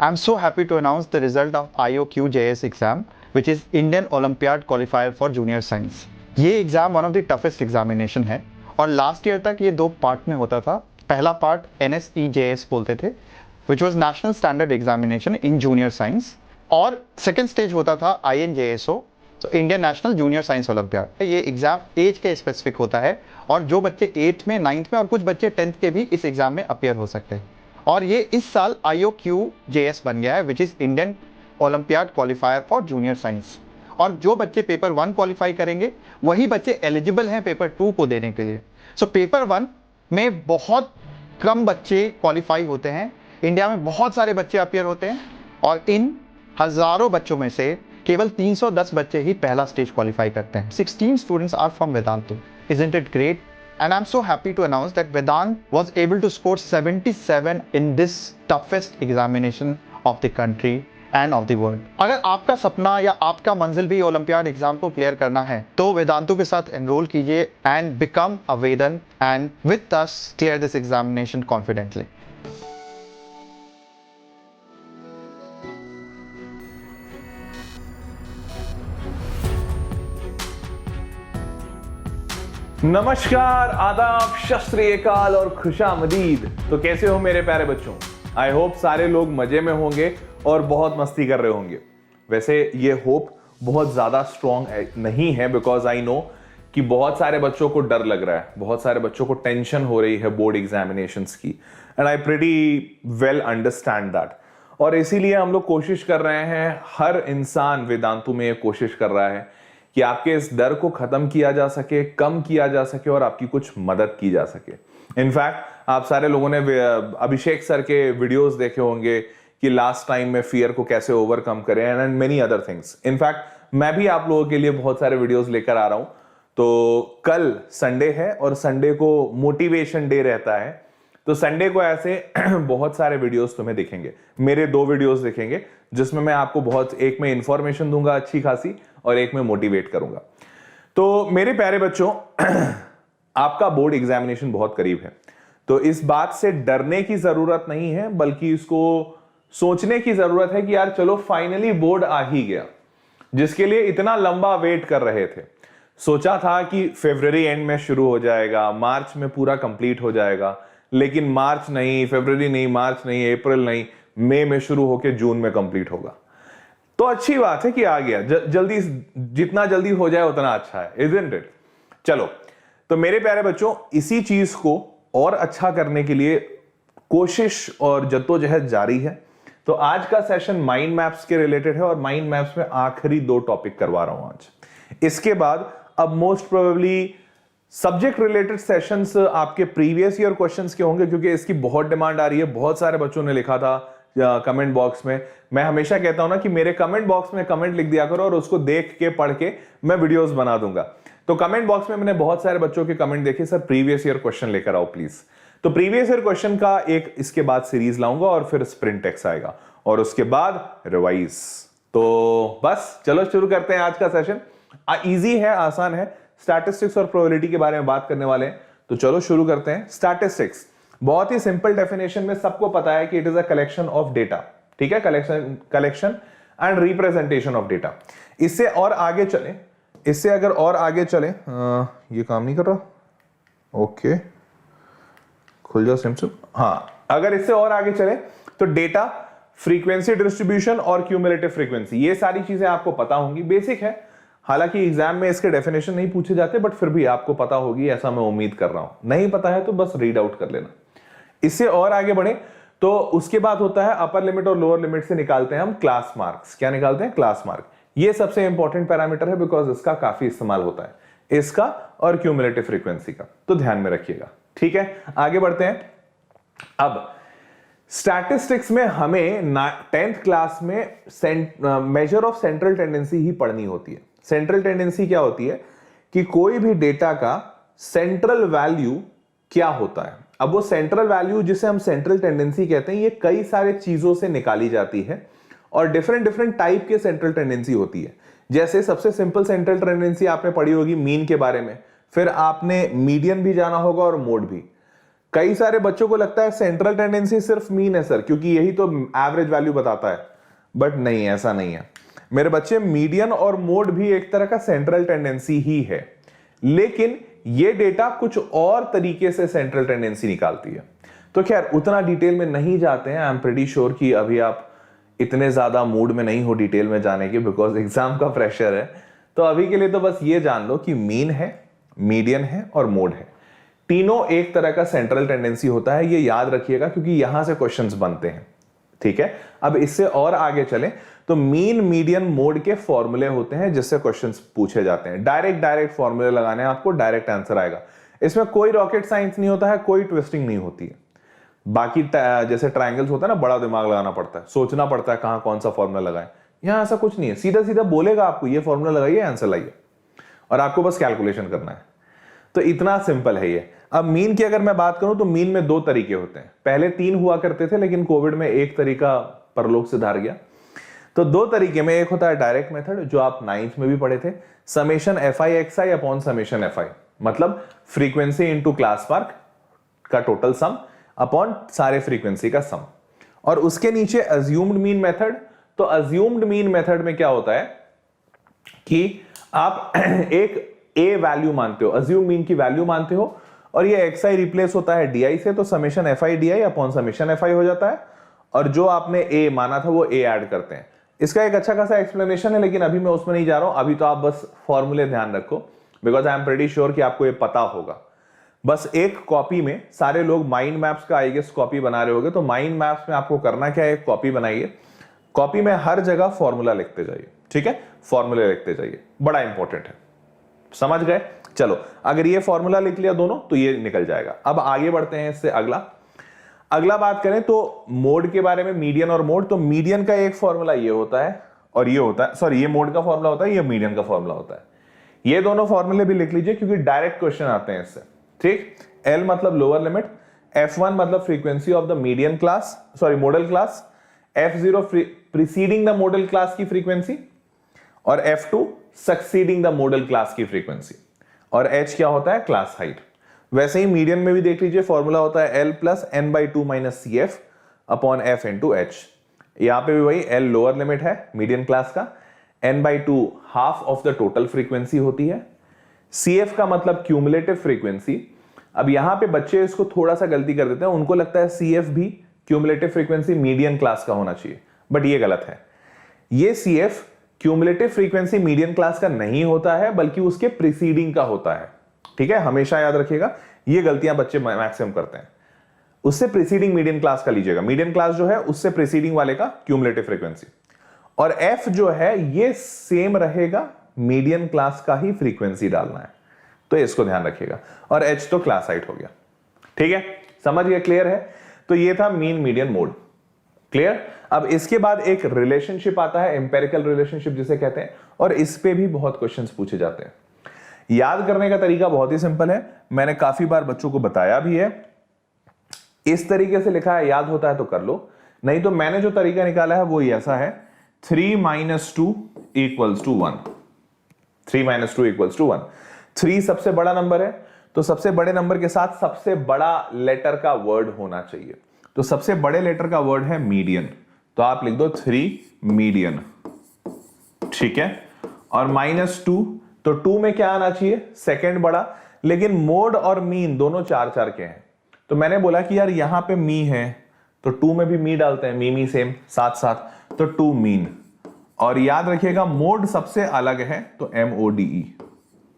I'm so happy to announce the result of IOQJS exam, which is Indian Olympiad Qualifier for Junior Science. ये exam one of the toughest examination है और last year तक ये दो part में होता था। पहला पार्ट NSEJS बोलते थे, which was national standard examination in junior science, और सेकेंड स्टेज होता था INJSO, तो Indian national junior science olympiad. ये एग्जाम एज के स्पेसिफिक होता है और जो बच्चे 8th में 9th में और कुछ बच्चे 10th के भी इस एग्जाम में अपियर हो सकते हैं। और ये इस साल IOQJS बन गया है, which is Indian olympiad qualifier for junior science. और जो बच्चे पेपर 1 क्वालिफाई करेंगे वही बच्चे एलिजिबल हैं पेपर 2 को देने के लिए। सो पेपर 1 में बहुत कम बच्चे क्वालिफाई होते हैं, इंडिया में बहुत सारे बच्चे अपियर होते हैं और इन हजारों बच्चों में से केवल 310 बच्चे ही पहला स्टेज क्वालिफाई करते हैं। 16 students are from Vedantu. Isn't it great? And I'm so happy to announce that Vedant was able to score 77 in this toughest examination of the country and of the world. अगर आपका सपना या आपका मंजिल भी olympiad exam को clear करना है तो वेदांतु के साथ एनरोल कीजिए and become a Vedant and with us clear this examination confidently. नमस्कार, आदाब, सत श्री अकाल और खुशामदीद। तो कैसे हो मेरे प्यारे बच्चों? आई होप सारे लोग मजे में होंगे और बहुत मस्ती कर रहे होंगे। वैसे ये होप बहुत ज्यादा स्ट्रॉन्ग नहीं है, बिकॉज आई नो कि बहुत सारे बच्चों को डर लग रहा है, बहुत सारे बच्चों को टेंशन हो रही है बोर्ड एग्जामिनेशंस की, and I pretty well understand that. और इसीलिए हम लोग कोशिश कर रहे हैं, हर इंसान वेदांतु में कोशिश कर रहा है कि आपके इस डर को खत्म किया जा सके, कम किया जा सके और आपकी कुछ मदद की जा सके। इनफैक्ट आप सारे लोगों ने अभिषेक सर के वीडियोस देखे होंगे कि लास्ट टाइम में फियर को कैसे ओवरकम करें and many other things. In fact मैं भी आप लोगों के लिए बहुत सारे वीडियोस लेकर आ रहा हूं। तो कल संडे है और संडे को मोटिवेशन डे रहता है, तो संडे को ऐसे बहुत सारे वीडियोस तुम्हें दिखेंगे। मेरे 2 वीडियोस दिखेंगे जिसमें मैं आपको एक में इंफॉर्मेशन दूंगा अच्छी खासी और एक में मोटिवेट करूंगा। तो मेरे प्यारे बच्चों, आपका बोर्ड एग्जामिनेशन बहुत करीब है, तो इस बात से डरने की जरूरत नहीं है, बल्कि इसको सोचने की जरूरत है कि यार चलो फाइनली बोर्ड आ ही गया, जिसके लिए इतना लंबा वेट कर रहे थे। सोचा था कि फरवरी एंड में शुरू हो जाएगा, मार्च में पूरा कंप्लीट हो जाएगा, लेकिन मार्च नहीं, फरवरी नहीं, मार्च नहीं, अप्रैल नहीं, मई में शुरू होकर जून में कंप्लीट होगा। तो अच्छी बात है कि आ गया, जल्दी, जितना जल्दी हो जाए उतना अच्छा है, isn't it? चलो, तो मेरे प्यारे बच्चों, इसी चीज को और अच्छा करने के लिए कोशिश और जद्दोजहद जारी है। तो आज का सेशन माइंड मैप्स के रिलेटेड है और माइंड मैप्स में आखिरी 2 टॉपिक करवा रहा हूं आज। इसके बाद अब most probably subject related sessions आपके प्रीवियस ईयर क्वेश्चंस के होंगे, क्योंकि इसकी बहुत डिमांड आ रही है। बहुत सारे बच्चों ने लिखा था कमेंट बॉक्स में। मैं हमेशा कहता हूं ना कि मेरे कमेंट बॉक्स में कमेंट लिख दिया करो और उसको देख के पढ़ के मैं वीडियोस बना दूंगा। तो कमेंट बॉक्स में मैंने बहुत सारे बच्चों के कमेंट देखे, सर प्रीवियस ईयर क्वेश्चन लेकर आओ प्लीज। तो प्रीवियस ईयर क्वेश्चन का एक इसके बाद सीरीज लाऊंगा और फिर स्प्रिंट टेक्स आएगा और उसके बाद रिवाइज। तो बस चलो शुरू करते हैं आज का सेशन। इजी है, आसान है, स्टैटिस्टिक्स और प्रोबेबिलिटी के बारे में बात करने वाले हैं। तो चलो शुरू करते हैं। स्टैटिस्टिक्स बहुत ही सिंपल डेफिनेशन में सबको पता है कि it is a collection of data, ठीक है, collection and representation of data. इससे और आगे चले, इससे अगर और आगे चले, ये काम नहीं कर रहा, ओके खुल जाओ सिम। हाँ, अगर इससे और आगे चले तो डेटा, फ्रीक्वेंसी डिस्ट्रीब्यूशन और क्यूमुलेटिव फ्रीक्वेंसी, ये सारी चीजें आपको पता होंगी, बेसिक है। हालांकि एग्जाम में इसके डेफिनेशन नहीं पूछे जाते, बट फिर भी आपको पता होगी, ऐसा मैं उम्मीद कर रहा हूं। नहीं पता है तो बस रीड आउट कर लेना। इससे और आगे बढ़े तो उसके बाद होता है अपर लिमिट और लोअर लिमिट से निकालते हैं हम क्लास मार्क्स। क्या निकालते हैं? Class mark. ये सबसे इंपॉर्टेंट पैरामीटर है, बिकॉज इसका काफी इस्तेमाल होता है, इसका और क्यूमुलेटिव फ्रीक्वेंसी का, तो ध्यान में रखिएगा। ठीक है, आगे बढ़ते हैं। अब स्टैटिस्टिक्स में हमें 10th क्लास में मेजर ऑफ सेंट्रल टेंडेंसी ही पढ़नी होती है। सेंट्रल टेंडेंसी क्या होती है कि कोई भी डेटा का सेंट्रल वैल्यू क्या होता है। अब वो सेंट्रल वैल्यू जिसे हम सेंट्रल टेंडेंसी कहते हैं, ये कई सारे चीजों से निकाली जाती है और डिफरेंट टाइप के सेंट्रल टेंडेंसी होती है। जैसे सबसे सिंपल सेंट्रल टेंडेंसी आपने पढ़ी होगी मीन के बारे में, फिर आपने मीडियन भी जाना होगा और मोड भी। कई सारे बच्चों को लगता है सेंट्रल टेंडेंसी सिर्फ मीन है सर, क्योंकि यही तो एवरेज वैल्यू बताता है, बट नहीं, ऐसा नहीं है मेरे बच्चे। मीडियन और मोड भी एक तरह का सेंट्रल टेंडेंसी ही है, लेकिन ये डेटा कुछ और तरीके से सेंट्रल टेंडेंसी निकालती है। तो खैर उतना डिटेल में नहीं जाते हैं। आई एम प्रीटी श्योर कि अभी आप इतने ज्यादा मूड में नहीं हो डिटेल में जाने के, बिकॉज एग्जाम का प्रेशर है। तो अभी के लिए तो बस ये जान लो कि मीन है, मीडियन है और मोड है, तीनों एक तरह का सेंट्रल टेंडेंसी होता है। ये याद रखिएगा क्योंकि यहां से क्वेश्चंस बनते हैं, ठीक है। अब इससे और आगे चलें तो मीन, मीडियन, मोड के फॉर्मूले होते हैं जिससे क्वेश्चंस पूछे जाते हैं। डायरेक्ट फॉर्मूले लगाने हैं आपको, डायरेक्ट आंसर आएगा। इसमें कोई रॉकेट साइंस नहीं होता है, कोई ट्विस्टिंग नहीं होती है। बाकी जैसे ट्रायंगल्स होता है ना, बड़ा दिमाग लगाना पड़ता है, सोचना पड़ता है कहां कौन सा फॉर्मूला लगाएं। यहां ऐसा कुछ नहीं है, सीधा सीधा बोलेगा आपको ये फॉर्मूला लगाइए, आंसर लाइए, और आपको बस कैलकुलेशन करना है। तो इतना सिंपल है ये। अब मीन की अगर मैं बात करूं तो मीन में दो तरीके होते हैं। पहले 3 हुआ करते थे, लेकिन कोविड में एक तरीका परलोक से धार गया। तो 2 तरीके में, एक होता है डायरेक्ट मेथड जो आप 9th में भी पढ़े थे, summation fi upon summation fi, मतलब फ्रीक्वेंसी इंटू क्लास पार्क का टोटल सम अपॉन सारे फ्रीक्वेंसी का सम। और उसके नीचे अज्यूम्ड मीन मेथड। तो अज्यूम्ड मीन मेथड में क्या होता है कि आप एक ए वैल्यू मानते हो, अज्यूम मीन की वैल्यू मानते हो, और ये xi रिप्लेस होता है di से, तो summation fi di upon summation fi हो जाता है, और जो आपने a माना था वो a ऐड करते हैं। इसका एक अच्छा खासा एक्सप्लेनेशन है, लेकिन अभी मैं उसमें नहीं जा रहा हूं। अभी तो आप बस फॉर्मूले ध्यान रखो, because I am pretty sure कि आपको ये पता होगा। बस एक कॉपी में सारे लोग माइंड मैप्स का आई गेस कॉपी बना रहे होंगे, तो माइंड मैप्स में आपको करना क्या है, एक कॉपी बनाइए, कॉपी में हर जगह फॉर्मूला लिखते जाइए, ठीक है, फॉर्मूले लिखते जाइए, बड़ा इंपॉर्टेंट है। समझ गए? चलो, अगर ये फॉर्मूला लिख लिया दोनों तो ये निकल जाएगा। अब आगे बढ़ते हैं इससे अगला बात करें तो मोड के बारे में, मीडियन और मोड। तो मीडियन का एक फॉर्मूला ये होता है और ये होता है, सॉरी, ये मोड का फॉर्मूला होता है, ये मीडियन का फॉर्मूला होता है। ये दोनों फॉर्मूले भी लिख लीजिए क्योंकि डायरेक्ट क्वेश्चन आते हैं इससे, ठीक। L मतलब लोअर लिमिट, F1 मतलब frequency of the median class, sorry model class, F0 preceding the model class की फ्रीक्वेंसी, और F2 succeeding the model class की फ्रीक्वेंसी, और H क्या होता है, क्लास हाइट। वैसे ही मीडियन में भी देख लीजिए, फॉर्मूला होता है L plus n/2 minus CF upon F into H। यहां पे भी वही L लोअर लिमिट है मीडियन क्लास का, n/2 half of the total frequency होती है, CF का मतलब क्यूमुलेटिव फ्रीक्वेंसी। अब यहां पे बच्चे इसको थोड़ा सा गलती कर देते हैं, उनको लगता है CF भी क्यूमुलेटिव फ्रीक्वेंसी मीडियन क्लास का होना चाहिए, बट ये गलत है। ये CF cumulative frequency median class का नहीं होता है, बल्कि उसके प्रीसीडिंग का होता है, ठीक है, हमेशा याद रखिएगा। ये गलतियां बच्चे मैक्सिमम करते हैं, उससे प्रीसीडिंग मीडियन क्लास का लीजिएगा, मीडियन क्लास जो है उससे प्रीसीडिंग वाले का क्यूमुलेटिव फ्रीक्वेंसी, और F जो है ये सेम रहेगा, मीडियन क्लास का ही फ्रीक्वेंसी डालना है, तो इसको ध्यान रखिएगा। और H तो क्लास हाइट हो गया, ठीक है, समझ गए, क्लियर है। तो ये था मीन, मीडियन, मोड, क्लियर। अब इसके बाद एक रिलेशनशिप आता है, एम्पेरिकल रिलेशनशिप जिसे कहते हैं, और इस पे भी बहुत क्वेश्चंस पूछे जाते हैं। याद करने का तरीका बहुत ही सिंपल है, मैंने काफी बार बच्चों को बताया भी है। इस तरीके से लिखा है, याद होता है तो कर लो, नहीं तो मैंने जो तरीका निकाला है वो ऐसा है, 3 - 2 = 1। 3 - 2 = 1। 3 सबसे बड़ा नंबर है, तो सबसे बड़े नंबर के साथ सबसे बड़ा लेटर का वर्ड होना चाहिए। तो सबसे बड़े लेटर का वर्ड है मीडियन, तो आप लिख दो 3 मीडियन, ठीक है। और -2, तो 2 में क्या आना चाहिए, सेकंड बड़ा। लेकिन मोड और मीन दोनों 4-4 के हैं, तो मैंने बोला कि यार यहां पे मी है तो 2 में भी मी डालते हैं, मी सेम साथ साथ, तो 2 मीन। और याद रखिएगा मोड सबसे अलग है, तो MODE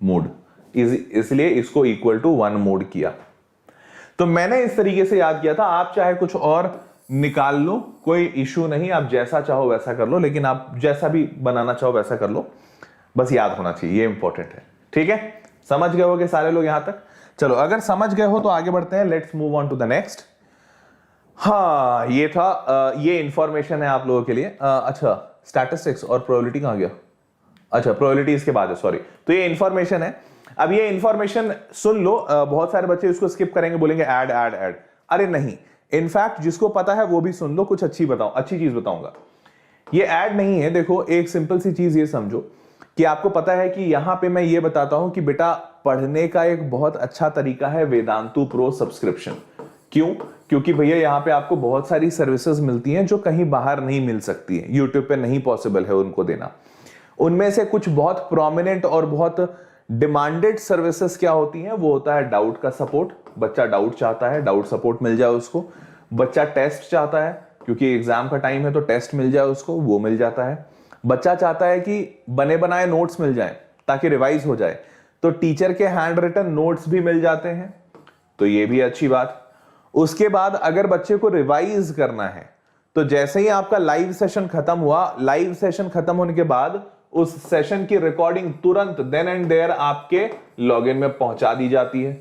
मोड, इसलिए इसको इक्वल टू 1 मोड किया। तो मैंने इस तरीके से याद किया था, आप चाहे कुछ और निकाल लो, कोई इशू नहीं, आप जैसा चाहो वैसा कर लो, लेकिन आप जैसा भी बनाना चाहो वैसा कर लो, बस याद होना चाहिए, ये इंपॉर्टेंट है, ठीक है। समझ गए होगे सारे लोग यहां तक? चलो, अगर समझ गए हो तो आगे बढ़ते हैं, let's move on to the next. हाँ, ये था, ये इंफॉर्मेशन है आप लोगों के लिए। अच्छा, स्टैटिस्टिक्स और प्रोबेबिलिटी कहां गया? अच्छा, प्रोबेबिलिटी इसके बाद है, सॉरी। तो ये इंफॉर्मेशन है। अब ये इंफॉर्मेशन सुन लो, बहुत सारे बच्चे इसको स्किप करेंगे, बोलेंगे ऐड ऐड ऐड। अरे नहीं, इनफैक्ट जिसको पता है वो भी सुन लो, कुछ अच्छी चीज बताऊंगा। ये ऐड नहीं है। देखो, एक सिंपल सी चीज ये समझो कि आपको पता है कि यहां पे मैं ये बताता हूं कि बेटा पढ़ने का एक बहुत अच्छा तरीका है वेदांतु प्रो सब्सक्रिप्शन। क्यों? क्योंकि भैया यहाँ पे आपको बहुत सारी सर्विसेज मिलती हैं जो कहीं बाहर नहीं मिल सकती हैं, यूट्यूब पे नहीं पॉसिबल है उनको देना। उनमें से कुछ बहुत प्रोमिनेंट और बहुत डिमांडेड सर्विसेज क्या होती हैं? वो होता है डाउट का सपोर्ट। बच्चा डाउट चाहता है, डाउट सपोर्ट मिल जाए उसको। बच्चा टेस्ट चाहता है, क्योंकि एग्जाम का टाइम है तो टेस्ट मिल जाए उसको, वो मिल जाता है। बच्चा चाहता है कि बने बनाए नोट्स मिल जाएं ताकि रिवाइज हो जाए, तो टीचर के हैंड रिटन नोट्स भी मिल जाते हैं, तो ये भी अच्छी बात। उसके बाद अगर बच्चे को रिवाइज करना है तो जैसे ही आपका लाइव सेशन खत्म हुआ, लाइव सेशन खत्म होने के बाद उस सेशन की रिकॉर्डिंग तुरंत देन एंड देयर आपके लॉगिन में पहुंचा दी जाती है।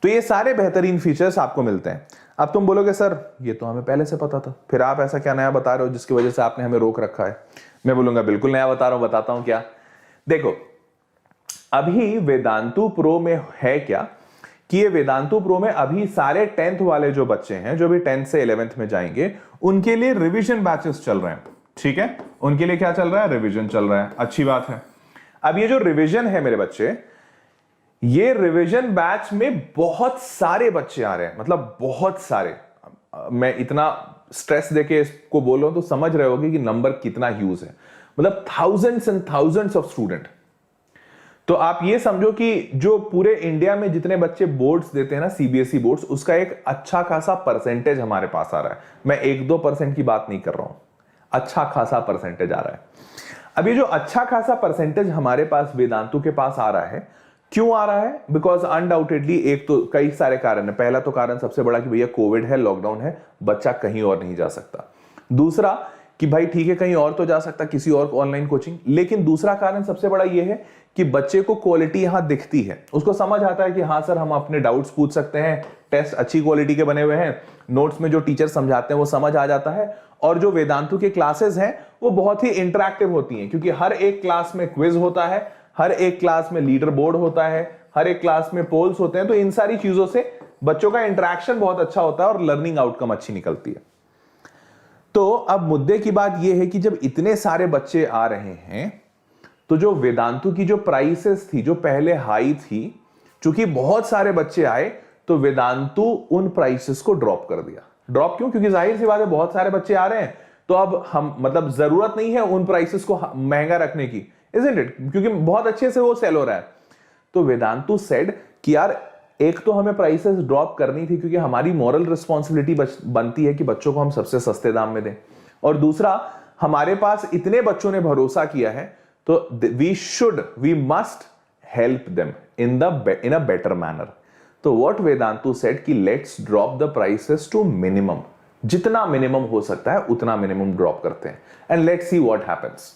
तो ये सारे बेहतरीन फीचर्स आपको मिलते हैं। अब तुम बोलोगे सर ये तो हमें पहले से पता था, फिर आप ऐसा क्या नया बता रहे हो जिसकी वजह से आपने हमें रोक रखा है? मैं बोलूंगा बिल्कुल नया बता रहा हूं, बताता हूं क्या। देखो, अभी वेदांतु प्रो में है क्या कि ये वेदांतु प्रो में अभी सारे 10th वाले जो बच्चे हैं, जो भी 10th से 11th में जाएंगे, उनके लिए रिवीजन बैचेस चल रहे हैं। ठीक है, उनके लिए क्या चल रहा है? रिवीजन चल रहा है। अच्छी बात है। अब ये जो रिवीजन है मेरे बच्चे, ये रिवीजन बैच में बहुत सारे बच्चे आ रहे हैं, मतलब बहुत सारे। मैं इतना स्ट्रेस देके इसको बोल रहा हूं तो समझ रहे होगे कि नंबर कितना ह्यूज है, मतलब thousands and thousands of student. तो आप ये समझो कि जो पूरे इंडिया में जितने बच्चे बोर्ड्स देते हैं ना, सीबीएसई बोर्ड्स, उसका एक अच्छा खासा परसेंटेज हमारे पास आ रहा है। मैं 1-2% की बात नहीं कर रहा हूं, अच्छा खासा परसेंटेज आ रहा है। अब ये जो अच्छा खासा परसेंटेज हमारे पास वेदांतु के पास आ रहा है, क्यों आ रहा है? बिकॉज अनडाउटेडली एक तो कई सारे कारण है। पहला तो कारण सबसे बड़ा कि भैया कोविड है, लॉकडाउन है, बच्चा कहीं और नहीं जा सकता। दूसरा कि भाई ठीक है कहीं और तो जा सकता, किसी और ऑनलाइन कोचिंग। लेकिन दूसरा कारण सबसे बड़ा यह है कि बच्चे को क्वालिटी यहां दिखती है, उसको समझ आता है कि हाँ सर हम अपने डाउट्स पूछ सकते हैं, टेस्ट अच्छी क्वालिटी के बने हुए हैं, नोट्स में जो टीचर समझाते हैं वो समझ आ जाता है। और जो वेदांतु के क्लासेस हैं वो बहुत ही इंटरैक्टिव होती हैं, क्योंकि हर एक क्लास में क्विज होता है, हर एक क्लास में लीडर बोर्ड होता है, हर एक क्लास में पोल्स होते हैं। तो इन सारी चीजों से बच्चों का इंटरैक्शन बहुत अच्छा होता है और लर्निंग आउटकम अच्छी निकलती है। तो अब मुद्दे की बात यह है कि जब इतने सारे बच्चे आ रहे हैं तो जो वेदांतु की जो प्राइसेस थी, जो पहले हाई थी, चूंकि बहुत सारे बच्चे आए तो वेदांतु उन प्राइसेस को ड्रॉप कर दिया। ड्रॉप क्यों? क्योंकि जाहिर सी बात है बहुत सारे बच्चे आ रहे हैं, तो अब हम मतलब जरूरत नहीं है उन प्राइसेस को महंगा रखने की, इजंट इट? क्योंकि बहुत अच्छे से वो सेल हो रहा है। तो वेदांतु सेड कि यार एक तो हमें प्राइसेस ड्रॉप करनी थी क्योंकि हमारी मॉरल रिस्पॉन्सिबिलिटी बनती है कि बच्चों को हम सबसे सस्ते दाम में दें, और दूसरा हमारे पास इतने बच्चों ने भरोसा किया है तो we must help them in a better manner. तो व्हाट वेदांतु सेड कि let's drop the prices to minimum, जितना मिनिमम हो सकता है उतना मिनिमम ड्रॉप करते हैं, and let's see what happens.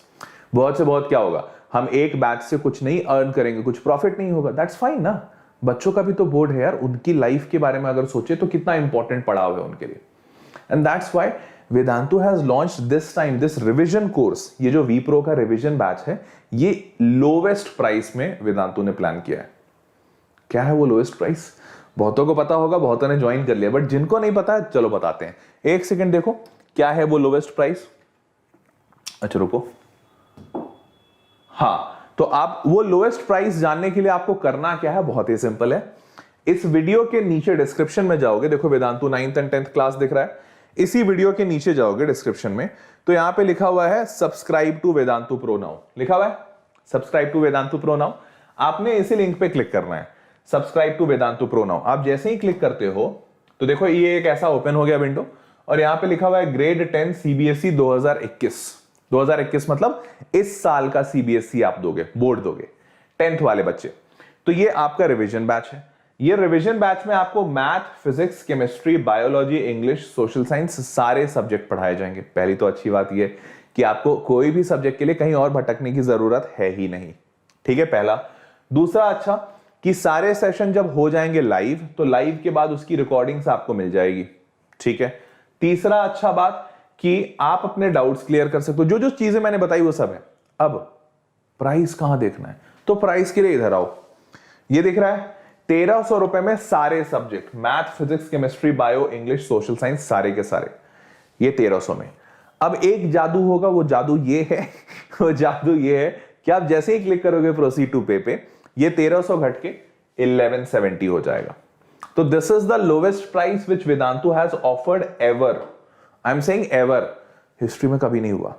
बहुत से बहुत क्या होगा, हम एक बैच से कुछ नहीं अर्न करेंगे, कुछ प्रॉफिट नहीं होगा, दैट्स फाइन ना। बच्चों का भी तो बोर्ड है यार, उनकी लाइफ के बारे में अगर सोचे तो कितना इंपॉर्टेंट पड़ाव है उनके लिए। And that's why Vedantu has launched this time this revision course. ये जो वी प्रो का रिवीजन बैच है, ये लोवेस्ट प्राइस में वेदांतु ने प्लान किया है। क्या है वो लोवेस्ट प्राइस? बहुतों को पता होगा, बहुतों ने ज्वाइन कर लिया, बट जिनको नहीं पता चलो बताते हैं। एक सेकंड देखो क्या है वो लोवेस्ट प्राइस। अच्छा रुको, हाँ, तो आप वो लोएस्ट प्राइस जानने के लिए आपको करना क्या है, बहुत ही सिंपल है। इस वीडियो के नीचे डिस्क्रिप्शन में जाओगे, देखो Vedantu 9th and 10th class दिख रहा है, इसी वीडियो के नीचे जाओगे डिस्क्रिप्शन में, तो यहां पे लिखा हुआ है subscribe to Vedantu pro now, लिखा हुआ है subscribe to Vedantu pro now. आपने इसी लिंक पे क्लिक करना है, subscribe to Vedantu pro now. आप जैसे ही क्लिक करते हो तो देखो ये एक ऐसा ओपन हो गया विंडो, और यहां पे लिखा हुआ है ग्रेड 10 सीबीएसई 2021 मतलब इस साल का सीबीएसई आप दोगे, बोर्ड दोगे 10th वाले बच्चे। तो ये आपका रिवीजन बैच है। ये रिवीजन बैच में आपको math, physics, chemistry, biology, English, social science सारे सब्जेक्ट पढ़ाए जाएंगे। पहली तो अच्छी बात ये कि आपको कोई भी सब्जेक्ट के लिए कहीं और भटकने की जरूरत है ही नहीं, ठीक है, पहला। दूसरा अच्छा कि सारे सेशन जब हो जाएंगे लाइव, तो लाइव के बाद उसकी रिकॉर्डिंग्स आपको मिल जाएगी, ठीक है। तीसरा अच्छा बात कि आप अपने डाउट्स क्लियर कर सकते हो, जो जो चीजें मैंने बताई वो सब है। अब प्राइस कहां देखना है, तो प्राइस के लिए इधर आओ, ये दिख रहा है 1300 रुपए में सारे subject, math, physics, chemistry, bio, English, social science, सारे के सारे ये 1300 में। अब एक जादू होगा, वो जादू ये है वो जादू ये है कि आप जैसे ही क्लिक करोगे प्रोसीड टू पे पे, ये 1300 घट के 1170 हो जाएगा। तो this is the lowest price which Vedantu has offered ever. I am saying ever, history में कभी नहीं हुआ.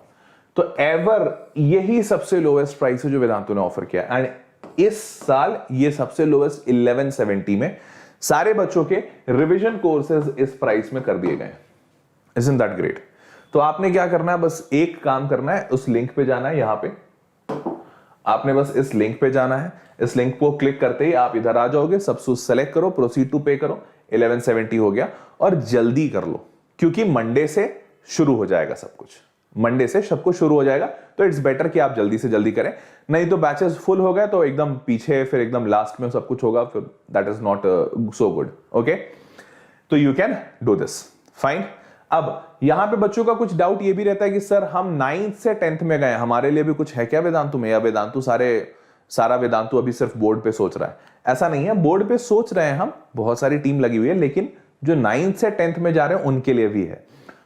तो एवर यही सबसे लोवेस्ट प्राइस है जो वेदांतु ने ऑफर किया. एंड इस साल ये सबसे लोवेस्ट 1170 में सारे बच्चों के रिवीजन कोर्सेज इस प्राइस में कर दिए गए. Isn't that great? तो आपने क्या करना है, बस एक काम करना है, उस लिंक पे जाना है. यहां पे आपने बस इस लिंक पे जाना है. इस लिंक को क्लिक करते ही आप इधर आ जाओगे. सबसे सेलेक्ट करो, प्रोसीड टू पे करो. 1170 हो गया. और जल्दी कर लो क्योंकि मंडे से शुरू हो जाएगा सब कुछ. मंडे से सब कुछ शुरू हो जाएगा. तो इट्स बेटर कि आप जल्दी से जल्दी करें, नहीं तो बैचेस फुल हो गए तो एकदम पीछे, फिर एकदम लास्ट में सब कुछ होगा, फिर that is not so good. Okay, तो you can do this. Fine. अब यहां पे बच्चों का कुछ डाउट ये भी रहता है कि सर हम 9th से 10th में गए, हमारे लिए भी कुछ है क्या वेदांतु में, या वेदांतु सारा वेदांतु अभी सिर्फ बोर्ड पे सोच रहा है. ऐसा नहीं है, बोर्ड पे सोच रहे हैं हम, बहुत सारी टीम लगी हुई है, लेकिन जो 9th से 10th में जा रहे हैं उनके लिए भी है.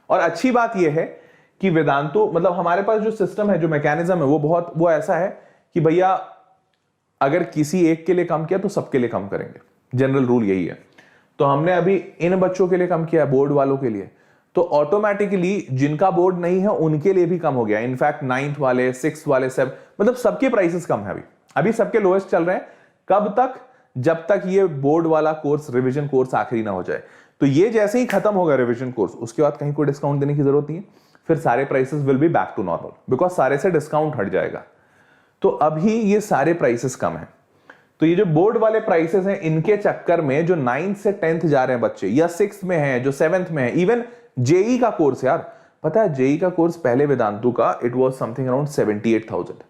और अच्छी बात यह है कि वेदांतु मतलब हमारे पास जो सिस्टम है, जो मैकेनिज्म है, वो ऐसा है कि भैया अगर किसी एक के लिए कम किया तो सबके लिए कम करेंगे. जनरल रूल यही है. तो हमने अभी इन बच्चों के लिए कम किया, बोर्ड वालों के लिए, तो ऑटोमेटिकली जिनका बोर्ड नहीं है उनके लिए भी कम हो गया. इनफैक्ट 9th वाले, 6th वाले, सब मतलब सबके प्राइसेस कम है. अभी सबके लोएस्ट चल रहे हैं. कब तक? जब तक ये बोर्ड वाला कोर्स, रिवीजन कोर्स आखिरी ना हो जाए. तो ये जैसे ही खत्म होगा रिवीजन कोर्स, उसके बाद कहीं कोई डिस्काउंट देने की जरूरत नहीं है. फिर सारे prices will be back to normal, because सारे से डिस्काउंट हट जाएगा. तो अभी ये सारे प्राइसेस कम है. तो ये जो बोर्ड वाले प्राइसेस हैं, इनके चक्कर में जो 9th से 10th जा रहे हैं बच्चे, या 6th में है, जो 7th में है, इवन जेई का कोर्स, यार पता है जेई का कोर्स पहले वेदांतु का इट वाज समथिंग अराउंड 78,000.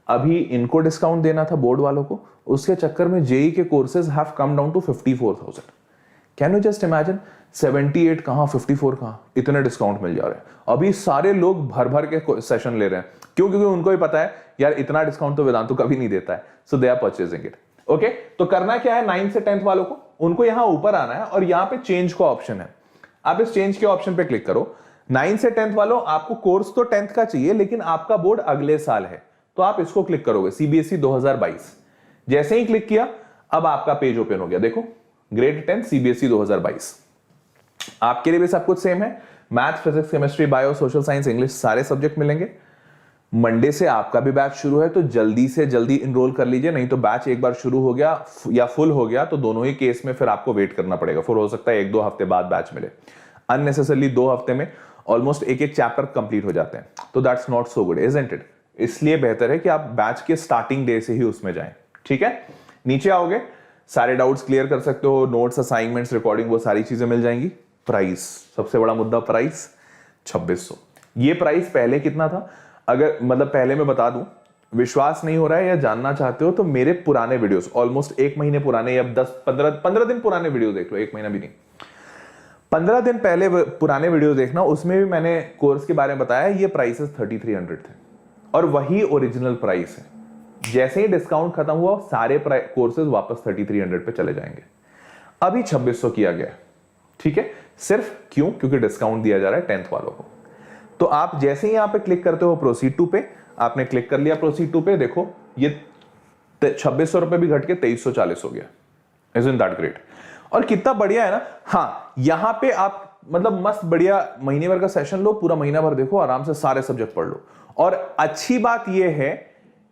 अभी इनको डिस्काउंट देना था बोर्ड वालों को, उसके चक्कर में जेई के courses have come down to 54,000. Can you just imagine, 78 कहां, 54 कहां, इतने डिस्काउंट मिल जा रहे हैं. अभी सारे लोग भर भर के सेशन ले रहे हैं. क्यों? क्योंकि उनको भी पता है यार इतना डिस्काउंट तो वेदांतु कभी नहीं देता है. So they are purchasing it. Okay, तो करना क्या है, 9th से 10th वालों को, उनको यहां ऊपर आना है और यहां पे चेंज का ऑप्शन है. आप इस चेंज के ऑप्शन पे क्लिक करो. 9th से 10th वालों, आपको कोर्स तो 10th का चाहिए, लेकिन आपका बोर्ड अगले साल है, तो आप इसको क्लिक करोगे, सीबीएसई 2022. जैसे ही क्लिक किया, अब आपका पेज ओपन हो गया. देखो, ग्रेड 10 सीबीएसई 2022. आपके लिए भी सब कुछ सेम है. Math, physics, chemistry, bio, social science, English, सारे सब्जेक्ट मिलेंगे. मंडे से आपका भी बैच शुरू है, तो जल्दी से जल्दी इनरोल कर लीजिए, नहीं तो बैच एक बार शुरू हो गया या फुल हो गया तो दोनों ही केस में फिर आपको वेट करना पड़ेगा. फिर हो सकता है 1-2 हफ्ते बाद बैच मिले. अननेसेसरली 2 हफ्ते में ऑलमोस्ट एक चैप्टर कंप्लीट हो जाते हैं, तो that's not so good, isn't it. इसलिए बेहतर है कि आप बैच के स्टार्टिंग डे से ही उसमें जाएं. ठीक है, नीचे आओगे, सारे डाउट्स क्लियर कर सकते हो, नोट्स, असाइनमेंट्स, रिकॉर्डिंग, वो सारी चीजें मिल जाएंगी. प्राइस, सबसे बड़ा मुद्दा प्राइस, 2600. ये प्राइस पहले कितना था? अगर मतलब पहले मैं बता दूं, विश्वास नहीं हो रहा है या जानना चाहते हो तो मेरे पुराने वीडियोस, ऑलमोस्ट 1 महीने पुराने या 10-15 दिन पुराने वीडियो देख लो. 1 महीना भी नहीं, 15 दिन पहले पुराने वीडियो देखना. उसमें भी मैंने कोर्स के बारे में बताया. ये प्राइसेस 3300 थे और वही ओरिजिनल प्राइस है. जैसे ही डिस्काउंट खत्म हुआ, सारे कोर्सेज वापस 3300 पे चले जाएंगे. अभी 2600 किया गया. ठीक है, सिर्फ क्यों? क्योंकि डिस्काउंट दिया जा रहा है 10th वालों को. तो आप जैसे ही यहां पे क्लिक करते हो प्रोसीड टू पे, आपने क्लिक कर लिया प्रोसीड टू पे, देखो ये 2600 रुपए भी घट के 2340 हो गया. Isn't that great? और कितना बढ़िया है ना. हाँ, यहां पे आप मतलब मस्त बढ़िया महीने भर का सेशन लो, पूरा महीना भर देखो, आराम से सारे सब्जेक्ट पढ़ लो. और अच्छी बात यह है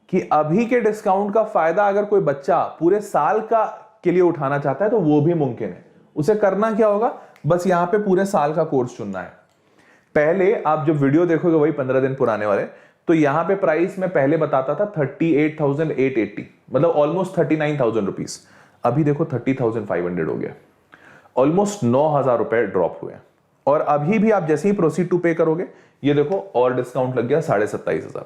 कि अभी के डिस्काउंट का फायदा अगर कोई बच्चा पूरे साल का के लिए उठाना चाहता है तो वो भी मुमकिन है. उसे करना क्या होगा, बस यहां पे पूरे साल का कोर्स चुनना है. पहले आप जब वीडियो देखोगे वही 15 दिन पुराने वाले, तो यहां पे प्राइस मैं पहले बताता था 38,880, मतलब ऑलमोस्ट 39,000 रुपीज. अभी देखो 30,500 हो गया. ऑलमोस्ट 9,000 रुपए ड्रॉप हुए. और अभी भी आप जैसे ही प्रोसीड टू पे करोगे, ये देखो और डिस्काउंट लग गया 27,500.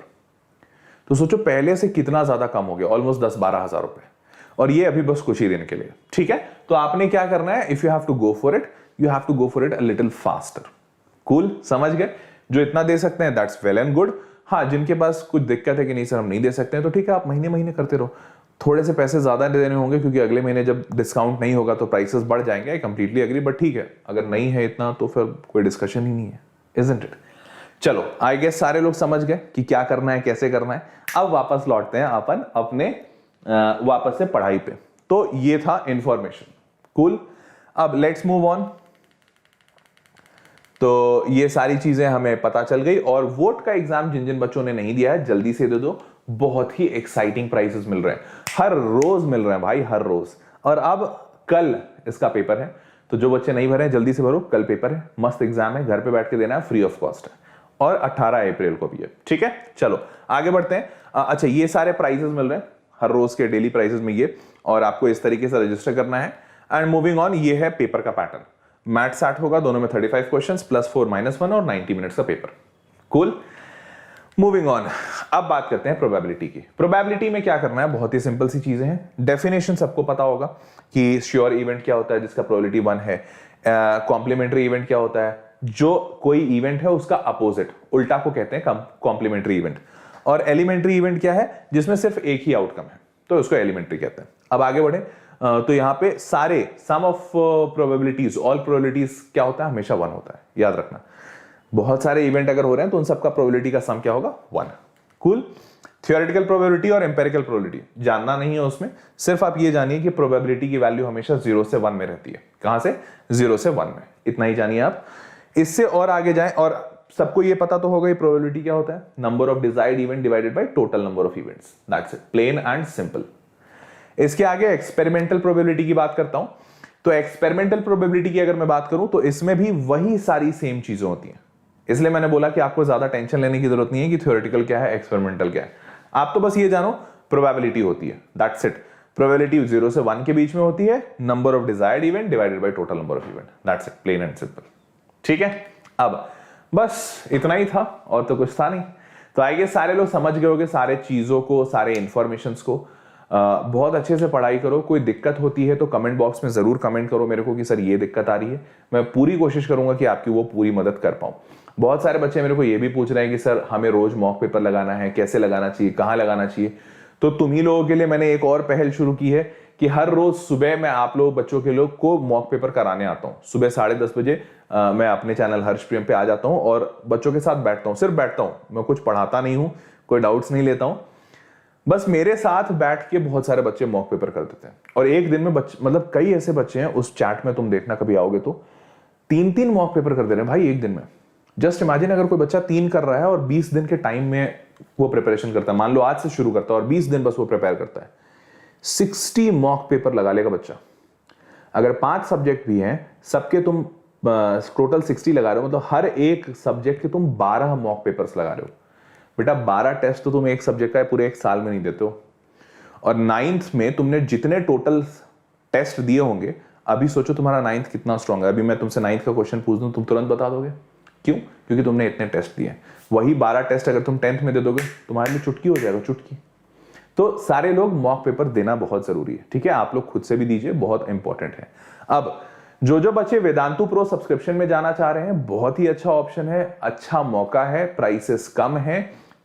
तो सोचो पहले से कितना ज्यादा कम हो गया, ऑलमोस्ट 10-12 हजार रुपए. और ये अभी बस कुछ ही दिन के लिए. ठीक है, तो आपने क्या करना है, if you have to go for it, you have to go for it a little faster. Cool, समझ गए? जो इतना दे सकते हैं दैट्स वेल एंड गुड. हाँ, जिनके पास कुछ दिक्कत है कि नहीं सर हम नहीं दे सकते हैं, तो ठीक है, आप महीने महीने करते रहो. थोड़े से पैसे ज्यादा देने होंगे क्योंकि अगले महीने जब डिस्काउंट नहीं होगा तो प्राइसेस बढ़ जाएंगे. आई कंप्लीटली एग्री, बट ठीक है, अगर नहीं है इतना तो फिर कोई डिस्कशन ही नहीं है. Isn't it? चलो, आई गेस सारे लोग समझ गए कि क्या करना है, कैसे करना है. अब वापस लौटते हैं अपन अपने वापस से पढ़ाई पे. तो ये था इंफॉर्मेशन. कूल. अब लेट्स मूव ऑन। तो ये सारी चीजें हमें पता चल गई। और वोट का एग्जाम जिन जिन बच्चों ने नहीं दिया है जल्दी से दे दो, बहुत ही एक्साइटिंग प्राइजेस मिल रहे हैं, हर रोज मिल रहे हैं भाई, हर रोज। और अब कल इसका पेपर है, तो जो बच्चे नहीं भरे हैं जल्दी से भरो, कल पेपर है, मस्त एग्जाम है, घर पे बैठ के देना है, फ्री ऑफ कॉस्ट है, और 18 अप्रैल को भी है। ठीक है, चलो आगे बढ़ते हैं। अच्छा, ये सारे प्राइजेस मिल रहे हैं हर रोज के डेली प्राइजेस में ये, और आपको इस तरीके से रजिस्टर करना है। एंड मूविंग ऑन, ये है पेपर का पैटर्न। मैथ सैट होगा, दोनों में 35 क्वेश्चंस +4 -1 और 90 मिनट्स का पेपर। Cool, moving on. अब बात करते हैं प्रोबेबिलिटी की। प्रोबेबिलिटी में क्या करना है, बहुत ही सिंपल सी चीजें हैं। डेफिनेशन सबको पता होगा कि श्योर इवेंट क्या होता है जिसका प्रोबेबिलिटी 1 है, कॉम्प्लीमेंट्री इवेंट क्या होता है, जो कोई इवेंट है उसका अपोजिट, उल्टा को कहते हैं कॉम्प्लीमेंट्री इवेंट, और एलिमेंट्री इवेंट क्या है जिसमें सिर्फ एक ही आउटकम है, तो उसको एलिमेंट्री कहते हैं। अब आगे बढ़े, तो यहां पे सारे सम ऑफ प्रोबेबिलिटीज, ऑल प्रोबेबिलिटीज क्या होता है, हमेशा 1 होता है, याद रखना। बहुत सारे इवेंट अगर हो रहे हैं तो उन सबका प्रोबेबिलिटी का सम क्या होगा, 1। कूल। थियोरेटिकल प्रोबेबिलिटी और एम्पिरिकल प्रोबेबिलिटी जानना नहीं है उसमें, सिर्फ आप ये जानिए कि प्रोबेबिलिटी की वैल्यू हमेशा 0 से 1 में रहती है। कहां से, 0 से 1 में, इतना ही जानिए आप। इससे और आगे जाएं, और सबको ये पता तो होगा प्रोबेबिलिटी क्या होता है, number of desired event divided by total number of events, that's it, plain and simple. इसके आगे एक्सपेरिमेंटल प्रोबेबिलिटी की बात करता हूं। तो एक्सपेरिमेंटल प्रोबेबिलिटी की अगर मैं बात करूं तो इसमें भी वही सारी सेम चीजें होती हैं, इसलिए मैंने बोला कि आपको ज्यादा टेंशन लेने की जरूरत नहीं है कि थ्योरेटिकल क्या है, एक्सपेरिमेंटल क्या है। आप तो बस ये जानो प्रोबेबिलिटी होती है, दैट्स इट। प्रोबेबिलिटी 0 से 1 के बीच में होती है, number of desired event divided by total number of event, that's it, plain and simple. ठीक है, अब बस इतना ही था, और तो कुछ था नहीं। तो आई गेस सारे लोग समझ गए होंगे सारे चीजों को, सारे इंफॉर्मेशंस को। बहुत अच्छे से पढ़ाई करो। कोई दिक्कत होती है तो कमेंट बॉक्स में जरूर कमेंट करो मेरे को कि सर ये दिक्कत आ रही है, मैं पूरी कोशिश करूंगा कि आपकी वो पूरी मदद कर पाऊं। बहुत सारे बच्चे मेरे को ये भी पूछ रहे हैं कि सर हमें रोज मॉक पेपर लगाना है, कैसे लगाना चाहिए, कहाँ लगाना चाहिए। तो तुम्ही लोगों के लिए मैंने एक और पहल शुरू की है कि हर रोज सुबह मैं आप लोग बच्चों के लोग को मॉक पेपर कराने आता हूँ। सुबह 10:30 बजे मैं अपने चैनल हर्ष प्रेम पे आ जाता हूँ और बच्चों के साथ बैठता हूँ, सिर्फ बैठता हूँ, मैं कुछ पढ़ाता नहीं हूँ, कोई डाउट्स नहीं लेता हूँ, बस मेरे साथ बैठ के बहुत सारे बच्चे मॉक पेपर कर देते हैं। और एक दिन में बच्चे, मतलब कई ऐसे बच्चे हैं उस चैट में, तुम देखना कभी आओगे तो 3-3 मॉक पेपर कर दे रहे हैं भाई एक दिन में। जस्ट इमेजिन अगर कोई बच्चा 3 कर रहा है और 20 दिन के टाइम में वो प्रिपरेशन करता है, मान लो आज से शुरू करता है और 20 दिन बस वो प्रिपेयर करता है, 60 मॉक पेपर लगा लेगा बच्चा। अगर 5 सब्जेक्ट भी हैं, सबके तुम टोटल 60 लगा रहे हो, मतलब हर एक सब्जेक्ट के तुम 12 मॉक पेपर्स लगा रहे हो। बेटा 12 टेस्ट तो तुम एक सब्जेक्ट का पूरे एक साल में नहीं देते हो। और 9th में तुमने जितने टोटल टेस्ट दिए होंगे, अभी सोचो तुम्हारा 9th कितना स्ट्रांग है। अभी मैं तुमसे 9th का क्वेश्चन पूछ दूं, तुम तुरंत बता दोगे। क्यों? क्योंकि तुमने इतने टेस्ट दिए। वही 12 टेस्ट अगर तुम 10th में दे दोगे, तुम्हारे लिए चुटकी हो जाएगा, चुटकी। तो सारे लोग मॉक पेपर देना बहुत जरूरी है, ठीक है। आप लोग खुद से भी दीजिए, बहुत इंपॉर्टेंट है। अब जो बच्चे वेदांतु प्रो सब्सक्रिप्शन में जाना चाह रहे हैं, बहुत ही अच्छा ऑप्शन है, अच्छा मौका है, प्राइसेस कम है,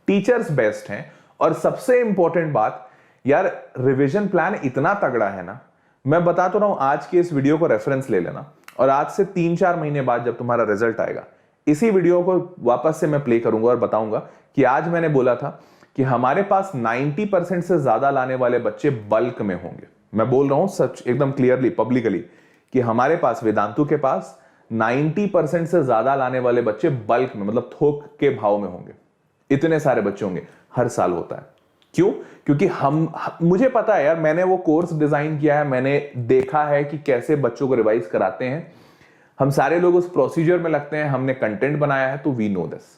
टीचर्स बेस्ट हैं, और सबसे इंपॉर्टेंट बात यार, रिवीजन प्लान इतना तगड़ा है ना, मैं बता तो रहा हूं, आज के इस वीडियो को रेफरेंस ले लेना, और आज से 3-4 महीने बाद जब तुम्हारा रिजल्ट आएगा, इसी वीडियो को वापस से मैं प्ले करूंगा और बताऊंगा कि आज मैंने बोला था कि हमारे पास 90% से ज्यादा लाने वाले बच्चे बल्क में होंगे। मैं बोल रहा हूं सच, एकदम क्लियरली, पब्लिकली, कि हमारे पास, वेदांतु के पास 90% से ज्यादा लाने वाले बच्चे बल्क में, मतलब थोक के भाव में होंगे। इतने सारे बच्चे होंगे, हर साल होता है। क्यों? क्योंकि मुझे पता है यार, मैंने वो कोर्स डिजाइन किया है, मैंने देखा है कि कैसे बच्चों को रिवाइज कराते हैं। हम सारे लोग उस प्रोसीजर में लगते हैं, हमने कंटेंट बनाया है, तो वी नो दिस।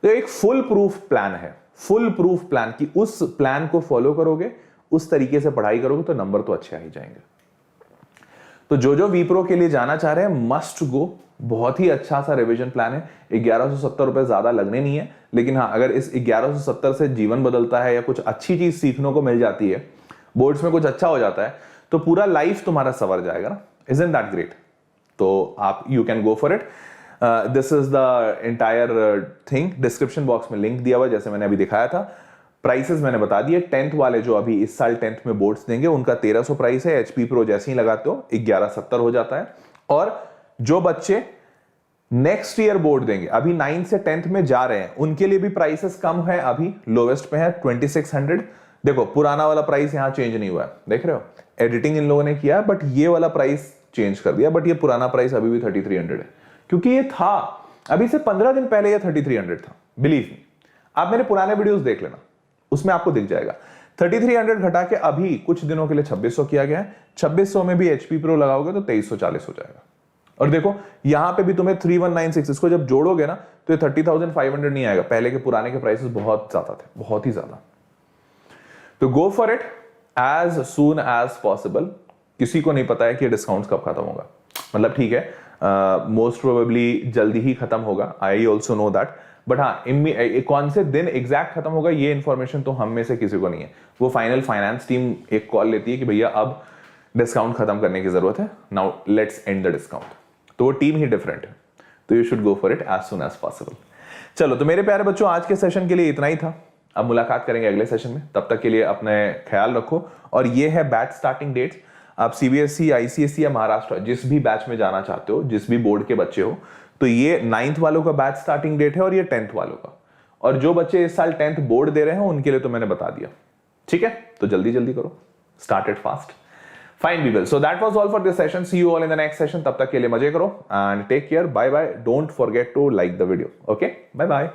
तो एक फुल प्रूफ प्लान है, फुल प्रूफ प्लान, कि उस प्लान को फॉलो करोगे, उस तरीके से पढ़ाई करोगे तो नंबर तो अच्छे आ ही जाएंगे। तो जो वीप्रो के लिए जाना चाह रहे हैं, मस्ट गो, बहुत ही अच्छा सा रिवीजन प्लान है। 1170 रुपए ज्यादा लगने नहीं है, लेकिन हाँ, अगर इस 1170 से जीवन बदलता है या कुछ अच्छी चीज सीखने को मिल जाती है, बोर्ड्स में कुछ अच्छा हो जाता है, तो पूरा लाइफ तुम्हारा सवर जाएगा ना। Isn't that great? तो आप, you can go for it. This is the entire thing. Description box में लिंक दिया हुआ, जैसे मैंने अभी दिखाया था। प्राइसेस मैंने बता दिए। 10th वाले जो अभी इस साल 10th में बोर्ड्स देंगे, उनका 1300 प्राइस है। HP प्रो जैसे ही लगाते हो 1170 हो जाता है। और जो बच्चे नेक्स्ट ईयर बोर्ड देंगे, अभी 9 से 10th में जा रहे हैं, उनके लिए भी प्राइसेस कम है, अभी लोवेस्ट पे है 2600। देखो पुराना वाला प्राइस यहां चेंज नहीं हुआ है, देख रहे हो, एडिटिंग इन लोगों ने किया, बट ये वाला प्राइस चेंज कर दिया, बट ये पुराना प्राइस अभी भी 3300 है, क्योंकि ये था अभी से 15 दिन पहले ये 3300 था। बिलीव मी, आप मेरे पुराने वीडियोस देख लेना, उसमें आपको दिख जाएगा। 3300 घटा के अभी कुछ दिनों के लिए 2600 किया गया है। 2600 में भी HP Pro लगाओगे तो 2340 हो जाएगा। और देखो यहां पे भी तुम्हें 3196, इसको जब जोड़ोगे ना तो ये 30,500 नहीं आएगा, पहले के पुराने के प्राइसेस बहुत ज्यादा थे, बहुत ही ज्यादा। तो go for it as soon as possible. किसी को नहीं पता है कि डिस्काउंट कब खत्म होगा, मतलब ठीक है मोस्ट प्रोबेबली जल्दी ही खत्म होगा, I also know that, but हाँ कौन से दिन एग्जैक्ट खत्म होगा ये इंफॉर्मेशन तो हम में से किसी को नहीं है। वो फाइनल फाइनेंस टीम एक कॉल लेती है कि भैया अब डिस्काउंट खत्म करने की जरूरत है, now let's end the discount. तो वो टीम ही डिफरेंट है, तो you should go for it as soon as possible. चलो तो मेरे प्यारे बच्चों, आज के सेशन के लिए इतना ही था। अब मुलाकात करेंगे अगले सेशन में, तब तक के लिए अपने ख्याल रखो। और ये है बैच स्टार्टिंग डेट्स। आप CBSE, ICSE या महाराष्ट्र जिस भी बैच में जाना चाहते हो, जिस भी बोर्ड के बच्चे हो, तो ये 9th वालों का बैच स्टार्टिंग डेट है और ये 10th वालों का। और जो बच्चे इस साल 10th बोर्ड दे रहे हैं उनके लिए तो मैंने बता दिया, ठीक है? तो जल्दी जल्दी करो, start it fast. Fine people, so that was all for this session. See you all in the next session. तब तक के लिए मजे करो and take care, bye bye. Don't forget to like the video. Okay, bye bye.